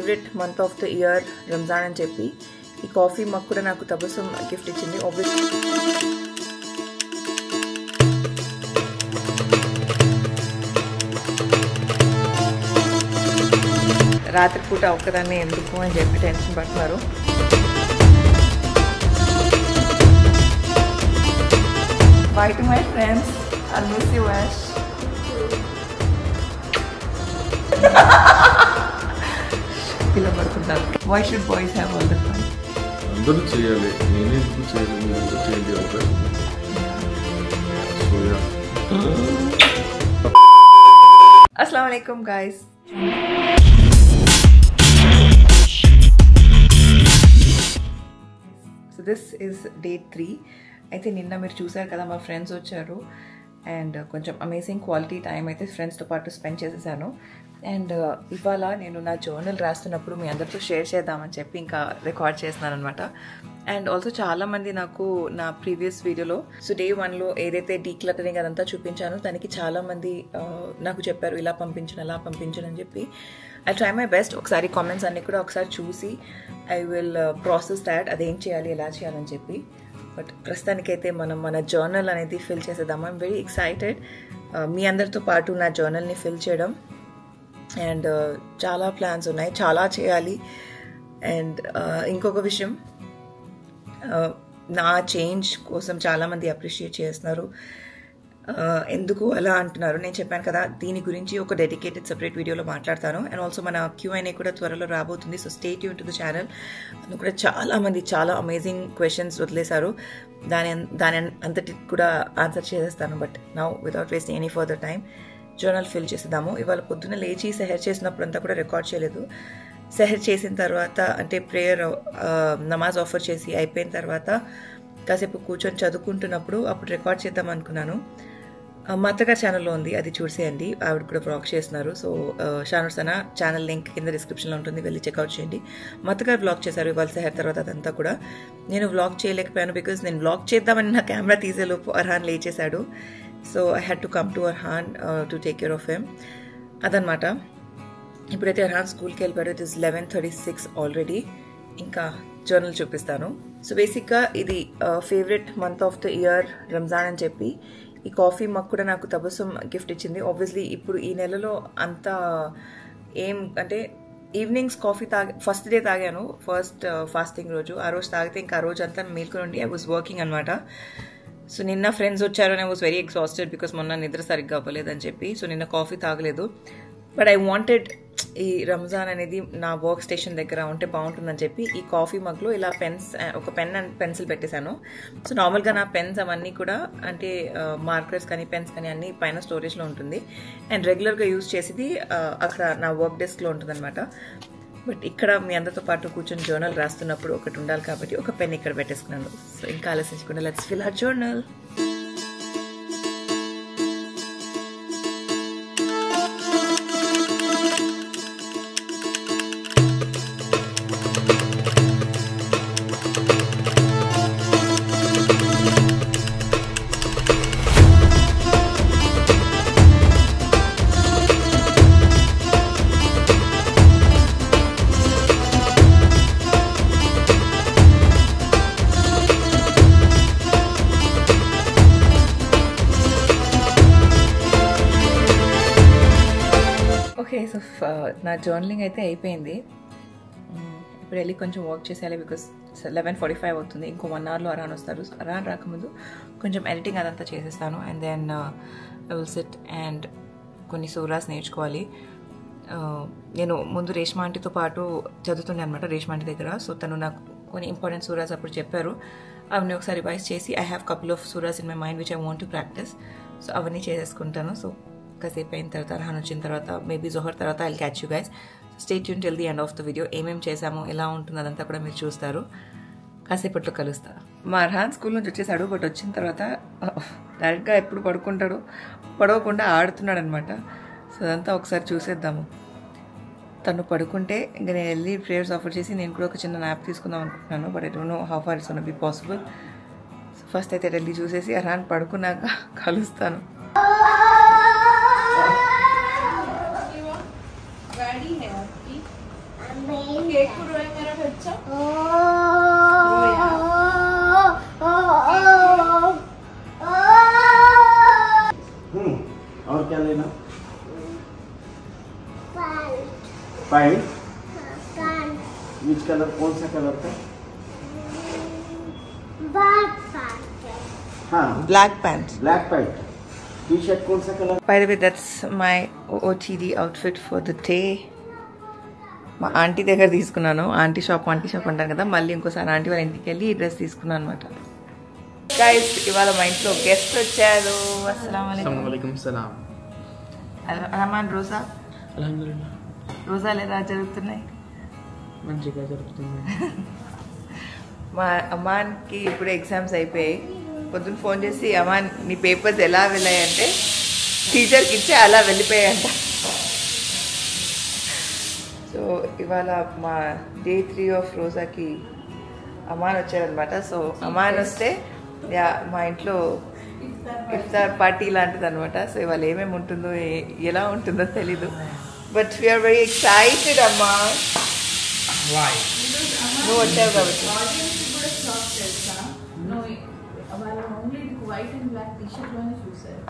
Favourite month of the year Ramzan అని చెప్పి ఈ కాఫీ మగ్ కూడా నాకు తబస్సుమ్ గిఫ్ట్ ఇచ్చింది. ఆబ్వియస్లీ రాత్రిపూట ఒక్కదాన్ని ఎందుకు అని చెప్పి టెన్షన్ పడుతున్నారు. Bye to my friends. I'll miss you, Ash. Why should boys have all the fun? అందరూ చేయాలి, నేనే ఎందుకు చేయాలి, మీరు ఎందుకు చేయండి అవుతారు. So yeah. Assalamu alaikum guys. So this is day 3. అయితే నిన్న మీరు చూసారు కదా మా ఫ్రెండ్స్ వచ్చారు అండ్ కొంచెం అమేజింగ్ క్వాలిటీ టైం అయితే ఫ్రెండ్స్తో పాటు స్పెండ్ చేసేసాను. అండ్ ఇవాళ నేను నా జర్నల్ రాస్తున్నప్పుడు మీ అందరితో షేర్ చేద్దామని చెప్పి ఇంకా రికార్డ్ చేస్తున్నాను అనమాట. అండ్ ఆల్సో చాలామంది నాకు నా ప్రీవియస్ వీడియోలో సో డే 1లో ఏదైతే డీక్లటరింగ్ అదంతా చూపించానో దానికి చాలామంది నాకు చెప్పారు ఇలా పంపించను అలా పంపించను అని చెప్పి. I try my best. ఒకసారి కామెంట్స్ అన్నీ కూడా ఒకసారి చూసి ఐ విల్ ప్రాసెస్ దాట్, అదేం చేయాలి ఎలా చేయాలని చెప్పి. బట్ ప్రస్తుతానికైతే మనం మన జర్నల్ అనేది ఫిల్ చేసేద్దాం. ఐఎమ్ వెరీ ఎక్సైటెడ్ మీ అందరితో పాటు నా జర్నల్ని ఫిల్ చేయడం. అండ్ చాలా ప్లాన్స్ ఉన్నాయి, చాలా చేయాలి. అండ్ ఇంకొక విషయం, నా చేంజ్ కోసం చాలామంది అప్రిషియేట్ చేస్తున్నారు. ఎందుకు అలా అంటున్నారు నేను చెప్పాను కదా, దీని గురించి ఒక డెడికేటెడ్ సెపరేట్ వీడియోలో మాట్లాడతాను. అండ్ ఆల్సో మన Q&A కూడా త్వరలో రాబోతుంది. So stay tune to the channel. అందులో కూడా చాలామంది చాలా అమేజింగ్ క్వశ్చన్స్ వదిలేశారు, దాని అంతటి కూడా ఆన్సర్ చేసేస్తాను. But now without wasting any further time journal fill చేసేద్దాము. ఇవాళ పొద్దున్న లేచి సెహర్ చేసినప్పుడు అంతా కూడా రికార్డ్ చేయలేదు. సెహర్ చేసిన తర్వాత అంటే ప్రేయర్ నమాజ్ ఆఫర్ చేసి అయిపోయిన తర్వాత కాసేపు కూర్చొని చదువుకుంటున్నప్పుడు అప్పుడు రికార్డ్ చేద్దాం అనుకున్నాను. మా అత్తగారి ఛానల్లో ఉంది, అది చూసేయండి. ఆవిడ కూడా వ్లాగ్ చేస్తున్నారు. సో షానుర్సనా ఛానల్ లింక్ కింద డిస్క్రిప్షన్లో ఉంటుంది, వెళ్ళి చెక్అవుట్ చేయండి. మా అత్తగారు వ్లాగ్ చేశారు ఇవాళ సెహర్ తర్వాత అదంతా కూడా. నేను వ్లాగ్ చేయలేకపోయాను బికాజ్ నేను వ్లాగ్ చేద్దామని నా కెమెరా తీసేలోపు అర్హాన్ లేచేశాడు. So I had to come to Arhan to take care of him. అదనమాట. ఇప్పుడైతే అర్హాన్ స్కూల్కి వెళ్ళిపోయాడు. It is 11:36 already. ఇంకా జర్నల్ చూపిస్తాను. సో బేసిక్గా ఇది favourite month of the year Ramzan అని చెప్పి ఈ కాఫీ మగ్ కూడా నాకు తబస్సుమ్ గిఫ్ట్ ఇచ్చింది. ఆబ్వియస్లీ ఇప్పుడు ఈ నెలలో అంతా ఏం అంటే ఈవినింగ్స్ కాఫీ ఫస్ట్ డే తాగాను, ఫస్ట్ ఫాస్టింగ్ రోజు. ఆ రోజు తాగితే ఇంకా ఆ రోజు అంతా మేల్కొని ఉండి ఐ వాజ్ వర్కింగ్ అనమాట. సో నిన్న ఫ్రెండ్స్ వచ్చారు and I was very exhausted because మొన్న నిద్ర సరిగ్గా అవ్వలేదని చెప్పి. సో నిన్న కాఫీ తాగలేదు. బట్ ఐ వాంటెడ్ ఈ రంజాన్ అనేది నా వర్క్ స్టేషన్ దగ్గర ఉంటే బాగుంటుందని చెప్పి ఈ కాఫీ మగ్లో ఇలా ఒక పెన్ అండ్ పెన్సిల్ పెట్టేశాను. సో నార్మల్గా నా పెన్స్ అవన్నీ కూడా అంటే మార్కర్స్ కానీ పెన్స్ కానీ అన్నీ పైన స్టోరేజ్లో ఉంటుంది. అండ్ రెగ్యులర్గా యూజ్ చేసేది అక్కడ నా వర్క్ డెస్క్లో ఉంటుందన్నమాట. బట్ ఇక్కడ మీ అందరితో పాటు కూర్చొని జర్నల్ రాస్తున్నప్పుడు ఒకటి ఉండాలి కాబట్టి ఒక పెన్ ఇక్కడ పెట్టేసుకున్నాను. సో ఇంకా ఆలోచించకుండా let's fill hour journal. Okay, so నా జర్నలింగ్ అయితే అయిపోయింది. ఇప్పుడు వెళ్ళి కొంచెం వర్క్ చేసేయాలి బికాస్ 11:45 అవుతుంది. ఇంకో 1 అవర్లో అరాన్ వస్తారు. అరాన్ రాకముందు కొంచెం ఎడిటింగ్ అదంతా చేసేస్తాను. And then I will sit and కొన్ని సూరాస్ నేర్చుకోవాలి. నేను ముందు రేష్మా ఆంటీతో పాటు చదువుతుండే అనమాట, రేష్మా ఆంటీ దగ్గర. సో తను నాకు కొన్ని ఇంపార్టెంట్ సూరాస్ అప్పుడు చెప్పారు. అవన్నీ ఒకసారి రివైజ్ చేసి ఐ హ్యావ్ కపుల్ ఆఫ్ సూరాస్ in my mind which I want to practise. So అవన్నీ చేసేసుకుంటాను. సో కాసేపు అయిన తర్వాత అర్హాన్ వచ్చిన తర్వాత మేబీ జోహర్ తర్వాత I will catch you guys. Stay tune till the end of the video. ఏమేమి చేసామో ఎలా ఉంటుంది అదంతా కూడా మీరు చూస్తారు. కాసేపట్లో కలుస్తా. మా అర్హాన్ స్కూల్ నుంచి వచ్చేసాడు. బట్ వచ్చిన తర్వాత డైరెక్ట్గా ఎప్పుడు పడుకుంటాడు, పడవకుండా ఆడుతున్నాడు అనమాట. సో అదంతా ఒకసారి చూసేద్దాము. తను పడుకుంటే ఇంకా నేను వెళ్ళి ప్రేయర్స్ ఆఫర్ చేసి నేను కూడా ఒక చిన్న న్యాప్ తీసుకుందాం అనుకుంటున్నాను. But I don't know how far it's gonna be possible. So first అయితే వెళ్ళి చూసేసి అర్హాన్ పడుకున్నాక కలుస్తాను. Ready है आपकी? केक को रोए मेरा बच्चा। और क्या लेना? पैंट। Which colour? कौन सा कलर का? हाँ, black pant. Black pant. T shirt कौन सा colour? By the way, that's my OOTD outfit for the day. మా ఆంటీ దగ్గర తీసుకున్నాను. ఆంటీ షాప్ అంటాను కదా, మళ్ళీ ఇంకోసారి ఆంటీ వాళ్ళ ఇంటికి వెళ్ళి ఈ డ్రెస్ తీసుకున్నాను అనమాట. గైస్, ఇవాళ మా ఇంట్లో గెస్ట్ వచ్చారు. అస్సలాముఅలైకుం. సలాం. రహమాన్, రోజా అల్హమ్దులిల్లాహ్. రోజాలు ఎలా జరుగుతున్నాయి? మంచిగా జరుగుతుంది. మా అమ్మాన్కి ఇప్పుడు ఎగ్జామ్స్ అయిపోయాయి. పొద్దున్న ఫోన్ చేసి, అమ్మాన్ నీ పేపర్స్ ఎలా వెళ్ళాయంటే టీచర్కి ఇచ్చి అలా వెళ్ళిపోయాయంట. సో ఇవాళ మా డే 3 ఆఫ్ రోజాకి అమ్మాన్ వచ్చారనమాట. సో అమ్మాన్ వస్తే మా ఇంట్లో ఇఫ్తార్ పార్టీ లాంటిది అనమాట. సో ఇవాళ ఏమేమి ఉంటుందో ఎలా ఉంటుందో తెలీదు. బట్ వీఆర్ వెరీ ఎక్సైటెడ్ అమ్మా. నువ్వు వచ్చావు కాబట్టి.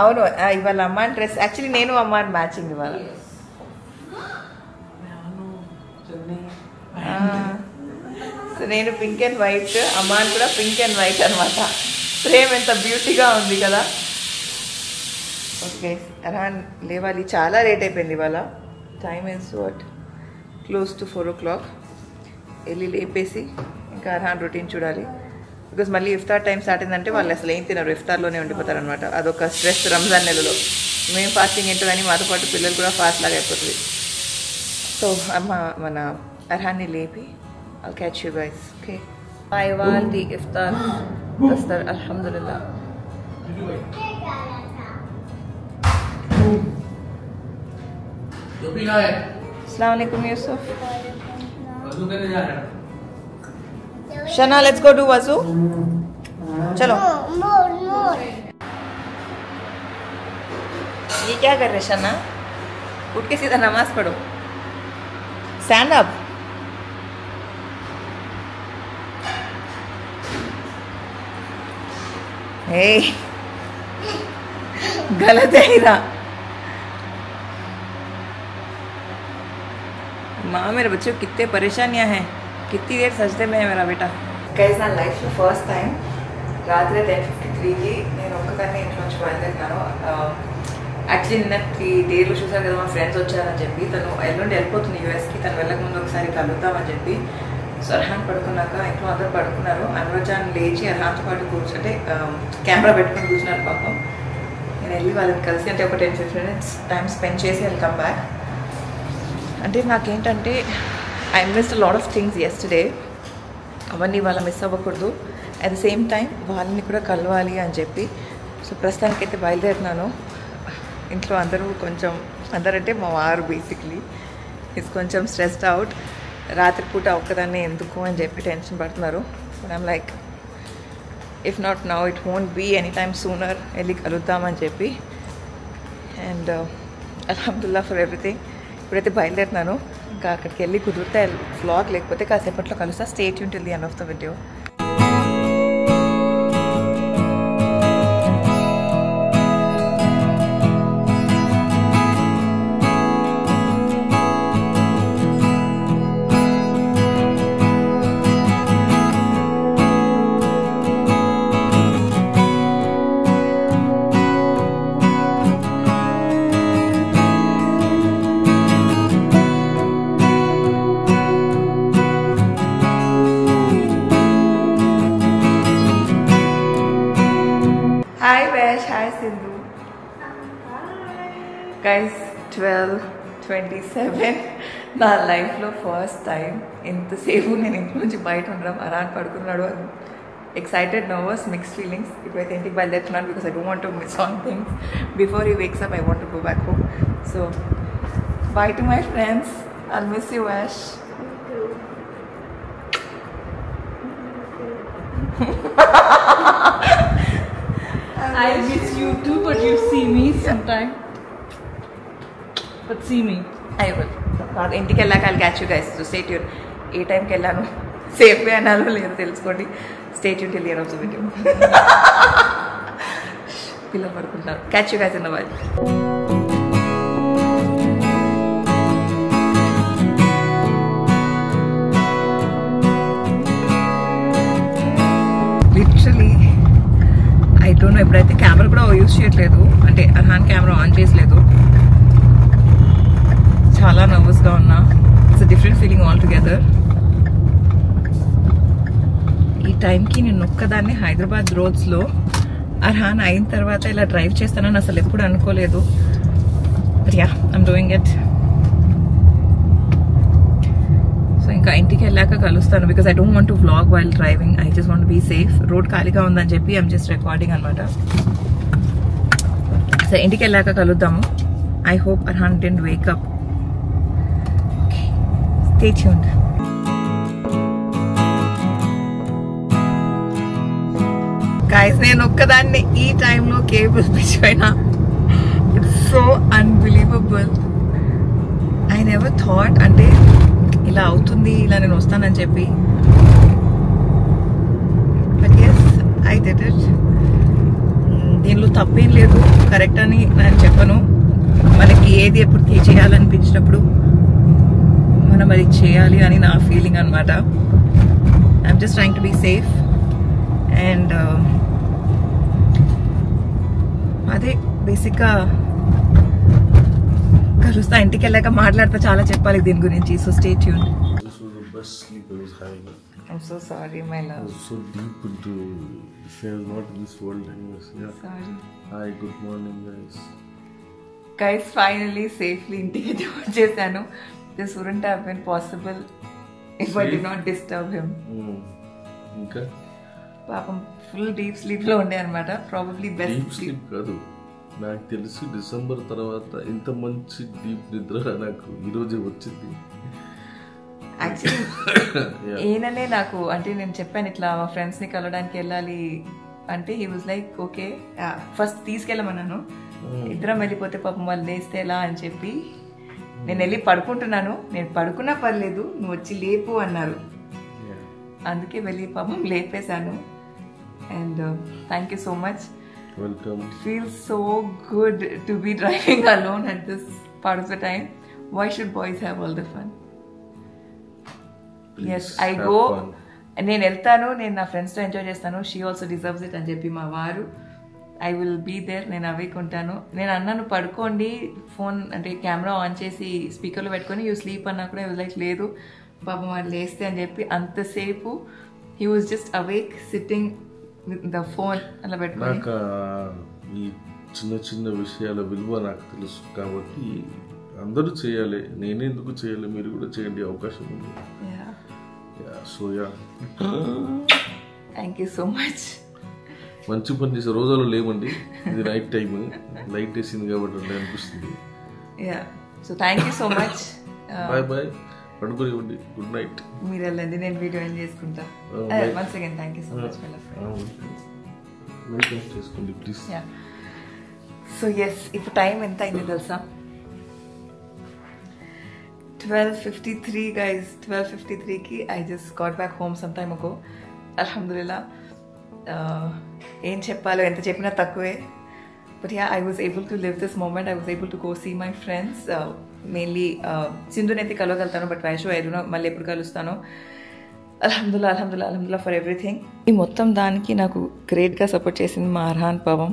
అవును, ఇవాళ అమ్మాన్ డ్రెస్ యాక్చువల్లీ నేను అమ్మాన్ మ్యాచింగ్ ఇవాళ. సో నేను పింక్ అండ్ వైట్, అమ్మాన్ కూడా పింక్ అండ్ వైట్ అనమాట. ఫ్రేమ్ ఎంత బ్యూటీగా ఉంది కదా. ఓకే, అరాన్ లేవాలి, చాలా లేట్ అయిపోయింది ఇవాళ. Time is what close to 4 o'clock. వెళ్ళి లేపేసి ఇంకా అరాన్ రొటీన్ చూడాలి. బికాజ్ మళ్ళీ ఇఫ్తార్ టైం స్టార్ట్ అయిందంటే వాళ్ళు అసలు ఏం తినరు, ఇఫ్తార్లోనే ఉండిపోతారు అనమాట. అదొక స్ట్రెస్ రంజాన్ నెలలో. మేము ఫాస్టింగ్ ఏంటో కానీ మాతో పాటు పిల్లలు కూడా ఫాస్ట్ లాగా అయిపోతుంది. సో అమ్మ మన అర్హాన్ని లేపి I'll catch you guys. Okay. Bye waldi iftar. Dastar alhamdulillah. जो भी लाए Assalamu alaikum Yusuf. वजू करने जा रहे हैं. Shana, let's go do wazu. चलो. ये क्या कर रहे शना? उठ के सीधा नमाज पढ़ो. Stand up. Hey, गलत है इधर. माँ मेरे बच्चों कितने परेशानियाँ हैं, कितनी देर सजदे में है मेरा बेटा. Guys, నా లైఫ్లో ఫస్ట్ టైం రాత్రి 10:53కి నేను ఒక్కదాన్ని ఇంట్లో నుంచి బయలుదేరినాను. యాక్చువల్లీ నిన్న 3 డేలో చూసారు కదా, మా ఫ్రెండ్స్ వచ్చారని చెప్పి. తను ఎల్లుండి వెళ్ళిపోతుంది యూఎస్కి. తను వెళ్ళకముందు ఒకసారి కలుద్దామని చెప్పి. సో అర్హాన్ పడుకున్నాక ఇంట్లో అందరు పడుకున్నారు. అనురాజాన్ లేచి అర్హాన్తో పాటు కూర్చుంటే కెమెరా పెట్టుకుని కూర్చున్నారు పాపం. నేను వెళ్ళి వాళ్ళని కలిసి అంటే ఒక 10-15 minutes టైం స్పెండ్ చేసి ఐల్ కమ్ బ్యాక్. అంటే నాకేంటంటే I missed lot of things yesterday. అవన్నీ వాళ్ళ మిస్ అవ్వకూడదు. అట్ ద సేమ్ టైం వాళ్ళని కూడా కలవాలి అని చెప్పి. సో ప్రస్తుతానికైతే బయలుదేరినాను. ఇంట్లో అందరంటే మా వారు బేసిక్లీ ఇస్ కొంచెం స్ట్రెస్డ్ అవుట్. రాత్రిపూట ఒక్కదాన్ని ఎందుకు అని చెప్పి టెన్షన్ పడుతున్నారు. But I'm like, if not now it won't be any time sooner. వెళ్ళి కలుద్దామని చెప్పి. అండ్ అల్హమ్దుల్లా ఫర్ ఎవ్రీథింగ్. ఇప్పుడైతే బయలుదేరుతున్నాను. ఇంకా అక్కడికి వెళ్ళి కుదిరితే వ్లాగ్, లేకపోతే కాసేపట్లో కలుస్తా. Stay tune till the end of the video. Hi Vash, hi Sindhu. Guys, 12:27. నా లైఫ్లో ఫస్ట్ టైం ఇంతసేపు నేను ఇంటి నుంచి బయట ఉండడం. అరాన్ పడుకున్నాడు. Excited, nervous, mixed feelings. ఇప్పుడైతే ఇంటికి బయలుదేరుతున్నాను because I don't want to miss on things. Before he wakes up I want to go back home. So bye to my friends. I'll miss you, Vash. I miss you too, but you see me sometime. But see me. I will. కాదు, ఇంటికి వెళ్ళాక I'll catch you guys. So stay tune. ఏ టైంకి వెళ్ళాను, సేఫ్గా అనాలో లేదో తెలుసుకోండి. Stay tune till the end of the video. పిల్లలు పడుకుంటారు. Catch you guys in the while. Literally I don't know, ఎప్పుడైతే కెమెరా కూడా యూజ్ చేయట్లేదు, అంటే అర్హాన్ కెమెరా ఆన్ చేయలేదు, చాలా నర్వస్గా ఉన్నా. It's a different feeling all together. ఈ టైంకి నేను ఒక్కదాన్ని హైదరాబాద్ రోడ్స్లో అర్హాన్ అయిన తర్వాత ఇలా డ్రైవ్ చేస్తానని అసలు ఎప్పుడు అనుకోలేదు. But ya, I'm doing it. So ఇంకా ఇంటికి వెళ్ళాక కలుస్తాను, because I don't want to vlog while driving. I just want be safe. Road ఖాళీగా ఉందని చెప్పి ఐఎమ్ జస్ట్ రికార్డింగ్ అనమాట. సో ఇంటికి వెళ్ళాక కలుద్దాము. I hope Arhaan didn't wake up. Okay, stay tuned. Guys, నేను ఒక్కదాన్ని ఈ టైంలో కేబుల్ బ్రిడ్జ్ పైన. It's so unbelievable. I never thought అంటే ఇలా అవుతుంది, ఇలా నేను వస్తానని చెప్పి. But yes, I did it. దీనిలో తప్పేం లేదు, కరెక్ట్ అని నేను చెప్పను. మనకి ఏది ఎప్పుడు చేయాలనిపించినప్పుడు మనం అది చేయాలి అని నా ఫీలింగ్ అనమాట. I'm just trying to be safe. And అదే బేసిక్గా కలుస్తా. ఇంటికి వెళ్ళాక మాట్లాడతా, చాలా చెప్పాలి దీని గురించి. So stay tuned. This was the best sleep I was having. I'm so sorry, my I love. was so deep into, if I was not in this world anyways. Yeah. Sorry. Hi, good morning guys. Guys, finally safely ఇంటికి వచ్చేసాను. This wouldn't have been possible if I did not disturb him. ఇంకా పాపం full deep sleep లో ఉండే అనమాట. Probably best deep sleep కాదు, నాకు తెలిసి డిసెంబర్ తర్వాత ఇంత మంచి డీప్ నిద్ర నాకు ఈరోజే వచ్చింది. యాక్చువల్లీ ఈయననే నాకు, అంటే నేను చెప్పాను ఇట్లా మా ఫ్రెండ్స్ని కలవడానికి వెళ్ళాలి అంటే, he was like okay, first తీసుకెళ్ళమన్నాను. ఇద్దరం వెళ్ళిపోతే పాపం వాళ్ళు లేస్తే ఎలా అని చెప్పి నేను వెళ్ళి పడుకుంటున్నాను. నేను పడుకున్నా పర్లేదు, నువ్వు వచ్చి లేపు అన్నారు. అందుకే వెళ్ళి పాపం లేపేశాను. And thank you so much. Welcome. Feels so good to be driving alone at this part of the time. Why should boys have all the fun? Please Yes, I have go. fun. నేను వెళ్తాను, నేను నా ఫ్రెండ్స్తో enjoy చేస్తాను. She also deserves it అని చెప్పి మా వారు. I will be there. నేను అవేక్ ఉంటాను. నేను అన్నాను పడుకోండి, ఫోన్ అంటే కెమెరా ఆన్ చేసి స్పీకర్లో పెట్టుకొని యూ స్లీప్ అన్నా కూడా లైక్ లేదు పాపం వాళ్ళు లేస్తే అని చెప్పి అంతసేపు he was just awake sitting with the phone అలా పెట్టుకొని. నాకు ఈ చిన్న చిన్న విషయాల విలువ నాకు తెలుసు కాబట్టి అందరూ చేయాలి, నేనెందుకు చేయాలి, మీరు కూడా చేయండి, అవకాశం ఉంది. So yeah, thank you so much. మంచి పని చేసే రోజులు లేవండి. ఇది నైట్ టైం, లైట్ వేసింది కాబట్టి అంటే అనిపిస్తుంది. Yeah, so thank you so much. Bye bye, పడుకోనివ్వండి. Good night. మీరు వెళ్ళండి, నేను వీడియో ఏం చేసుకుంటా. Once again thank you so much my love. Welcome చేసుకోండి ప్లీజ్. యా, సో ఎస్, ఇప్పుడు టైం ఎంత అయింది తెలుసా? 12:53 guys. 12:53కి I just got back home some time ago. Alhamdulillah. ఏం చెప్పాలో, ఎంత చెప్పినా తక్కువే. But yeah, I was able to live this moment. I was able to go see my friends. Mainly సింధుని అయితే కలవగలుగుతాను, but Vaishu I don't know మళ్ళీ ఎప్పుడు కలుస్తాను. అల్హమ్దుల్లా అల్హమ్దుల్లా అల్హమ్దుల్లా ఫర్ ఎవ్రీథింగ్. ఈ మొత్తం దానికి నాకు గ్రేట్గా సపోర్ట్ చేసింది మా అర్హాన్ పాపం.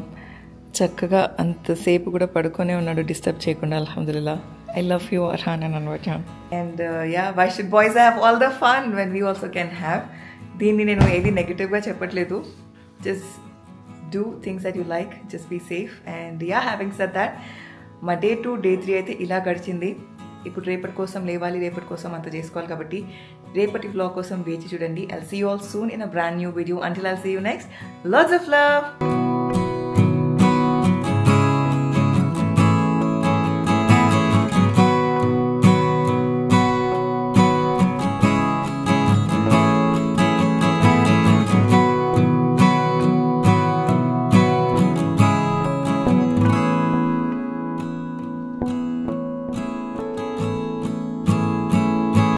చక్కగా అంతసేపు కూడా పడుకొనే ఉన్నాడు డిస్టర్బ్ చేయకుండా. అల్హమ్దుల్లా. I love you, Arhan and Anvachan. And yeah, why should boys have all the fun when we also can have? దీన్ని నేను ఏది నెగిటివ్గా చెప్పట్లేదు. Just do things that you like. Just be safe. And yeah, having said that, మా day 2, day 3 అయితే ఇలా గడిచింది. ఇప్పుడు రేపటి కోసం లేవాలి, రేపటి కోసం అంత చేసుకోవాలి కాబట్టి రేపటి vlog కోసం వేచి చూడండి. I'll see you all soon in a brand new video. Until I'll see you next, lots of love.